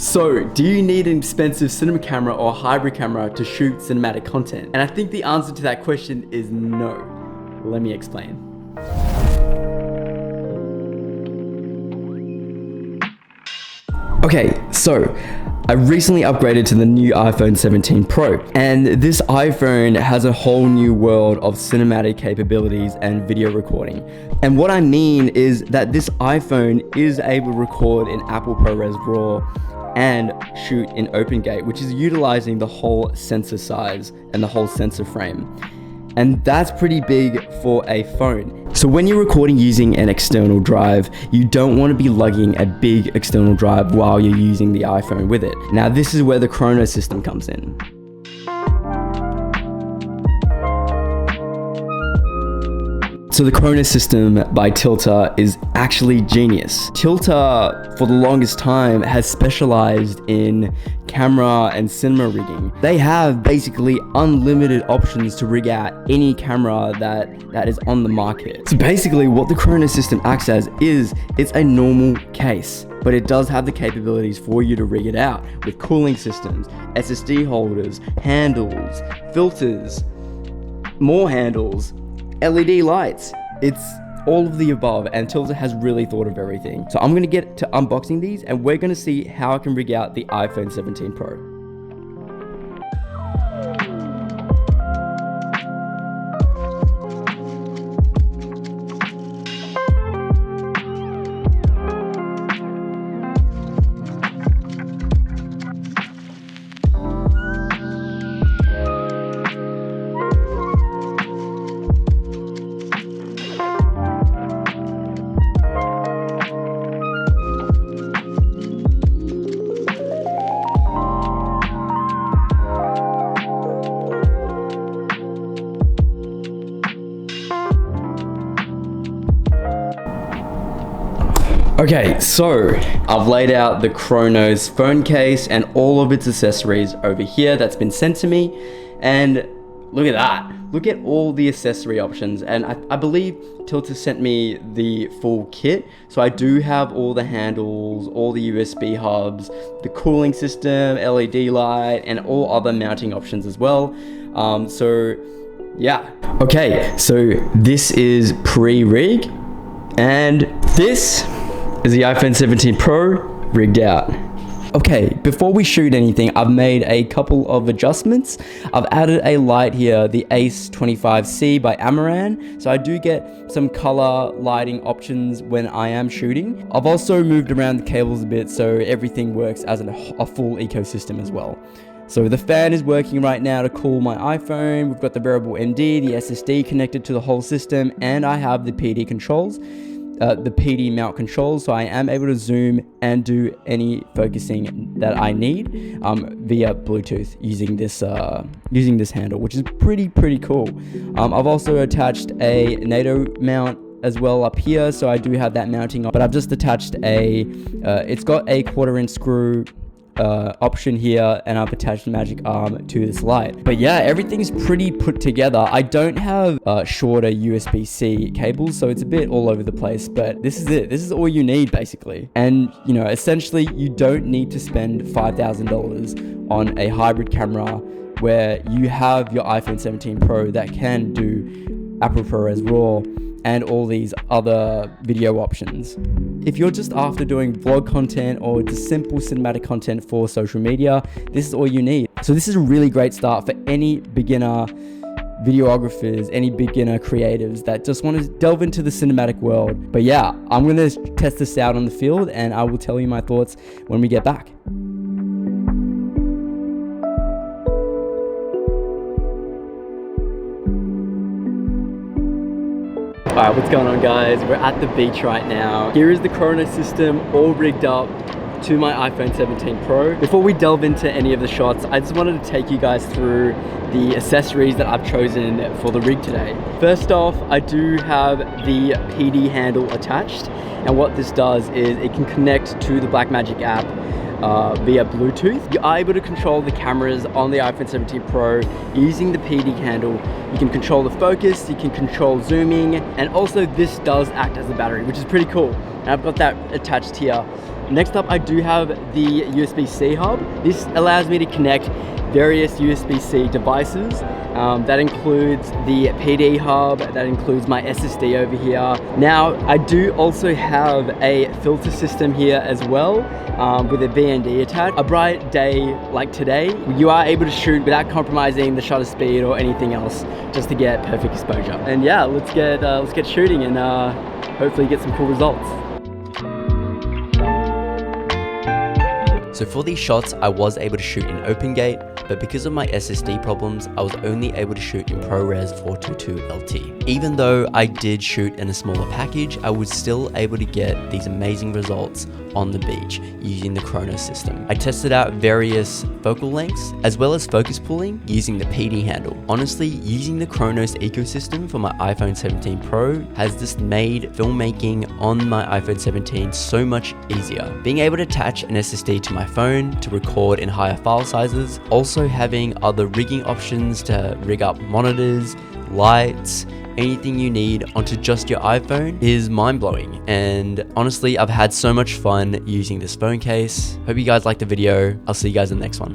So, do you need an expensive cinema camera or hybrid camera to shoot cinematic content? And I think the answer to that question is no. Let me explain. Okay, so I recently upgraded to the new iPhone 17 Pro, and this iPhone has a whole new world of cinematic capabilities and video recording. And what I mean is that this iPhone is able to record in Apple ProRes RAW and shoot in OpenGate, which is utilizing the whole sensor size and the whole sensor frame. And that's pretty big for a phone. So when you're recording using an external drive, you don't want to be lugging a big external drive while you're using the iPhone with it. Now this is where the Khronos system comes in. So the Khronos system by Tilta is actually genius. Tilta, for the longest time, has specialized in camera and cinema rigging. They have basically unlimited options to rig out any camera that is on the market. So basically what the Khronos system acts as is, it's a normal case, but it does have the capabilities for you to rig it out with cooling systems, SSD holders, handles, filters, more handles, LED lights. It's all of the above, and Tilta has really thought of everything. So I'm gonna get to unboxing these, and we're gonna see how I can rig out the iPhone 17 Pro. Okay, so I've laid out the Khronos phone case and all of its accessories over here that's been sent to me, and look at that. Look at all the accessory options, and I believe Tilta sent me the full kit, so I do have all the handles, all the USB hubs, the cooling system, LED light, and all other mounting options as well. So yeah. Okay, so this is pre-rig, and this is the iPhone 17 Pro rigged out. Okay, before we shoot anything, I've made a couple of adjustments. I've added a light here, the Ace 25C by Amaran, so I do get some color lighting options when I am shooting. I've also moved around the cables a bit so everything works as a full ecosystem as well. So the fan is working right now to cool my iPhone. We've got the variable ND, the SSD connected to the whole system, and I have the PD controls. The PD mount controls, so I am able to zoom and do any focusing that I need via Bluetooth using this handle, which is pretty cool. I've also attached a NATO mount as well up here, so I do have that mounting on, but I've just attached it's got a 1/4" screw option here, and I've attached the magic arm to this light. But yeah, everything's pretty put together. I don't have shorter USB-C cables, so it's a bit all over the place, but this is it. This is all you need basically. And you know, essentially you don't need to spend $5,000 on a hybrid camera where you have your iPhone 17 Pro that can do Apple ProRes RAW and all these other video options. If you're just after doing vlog content or just simple cinematic content for social media, this is all you need. So this is a really great start for any beginner videographers, any beginner creatives that just want to delve into the cinematic world. But yeah, I'm gonna test this out on the field, and I will tell you my thoughts when we get back. Alright, what's going on guys? We're at the beach right now. Here is the Khronos system all rigged up to my iPhone 17 Pro. Before we delve into any of the shots, I just wanted to take you guys through the accessories that I've chosen for the rig today. First off, I do have the PD handle attached, and what this does is it can connect to the Blackmagic app via Bluetooth. You are able to control the cameras on the iPhone 17 Pro using the PD handle. You can control the focus, you can control zooming, and also this does act as a battery, which is pretty cool. And I've got that attached here Next up, I do have the USB-C hub. This allows me to connect various USB-C devices. That includes the PD hub, that includes my SSD over here. Now, I do also have a filter system here as well, with a VND attached. A bright day like today, you are able to shoot without compromising the shutter speed or anything else, just to get perfect exposure. And yeah, let's get shooting and hopefully get some cool results. So for these shots, I was able to shoot in OpenGate, but because of my SSD problems, I was only able to shoot in ProRes 422 LT. Even though I did shoot in a smaller package, I was still able to get these amazing results on the beach using the Khronos system. I tested out various focal lengths as well as focus pulling using the PD handle. Honestly, using the Khronos Ecosystem for my iPhone 17 Pro has just made filmmaking on my iPhone 17 so much easier. Being able to attach an SSD to my phone to record in higher file sizes, also having other rigging options to rig up monitors, lights, anything you need onto just your iPhone is mind-blowing. And honestly, I've had so much fun using this phone case. Hope you guys liked the video. I'll see you guys in the next one.